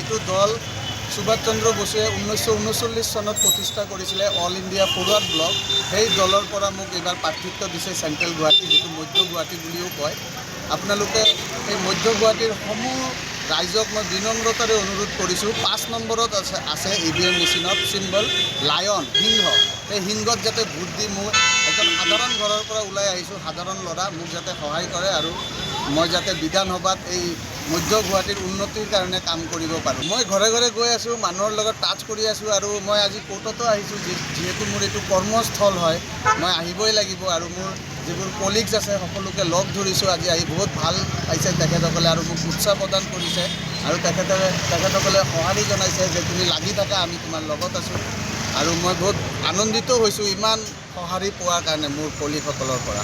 যিটো দল সুভাষ চন্দ্ৰ বসুৱে 1939 চনত প্ৰতিষ্ঠা কৰিছিলে অল ইণ্ডিয়া ফৰৱাৰ্ড ব্লক, সেই দলৰ পৰা মোক এইবাৰ প্ৰাৰ্থিত্ব দিছে চেণ্ট্ৰেল গুৱাহাটী, যিটো মধ্য গুৱাহাটী বুলিও কয়। আপোনালোকে এই মধ্য গুৱাহাটীৰ সমূহ ৰাইজক মই বিনম্ৰতাৰে অনুৰোধ কৰিছোঁ, 5 নম্বৰত আছে EVM মেচিনত চিম্বল লায়ন, সিংহ। এই সিংহত যাতে ভোট দি মোৰ এজন সাধাৰণ ঘৰৰ পৰা ওলাই আহিছোঁ, সাধাৰণ ল'ৰা, মোক যাতে সহায় কৰে আৰু মই যাতে বিধানসভাত এই মধ্য গুৱাহাটীৰ উন্নতিৰ কাৰণে কাম কৰিব পাৰোঁ। মই ঘৰে ঘৰে গৈ আছোঁ, মানুহৰ লগত টাচ কৰি আছোঁ আৰু মই আজি কোৰ্টতো আহিছোঁ, যিহেতু মোৰ এইটো কৰ্মস্থল হয়, মই আহিবই লাগিব। আৰু মোৰ যিবোৰ কলিগছ আছে সকলোকে লগ ধৰিছোঁ, আজি আহি বহুত ভাল পাইছে তেখেতসকলে আৰু মোক উৎসাহ প্ৰদান কৰিছে আৰু তেখেতসকলে সঁহাৰি জনাইছে যে তুমি লাগি থাকা, আমি তোমাৰ লগত আছোঁ। আৰু মই বহুত আনন্দিত হৈছোঁ ইমান সঁহাৰি পোৱাৰ কাৰণে মোৰ কলিগসকলৰ পৰা।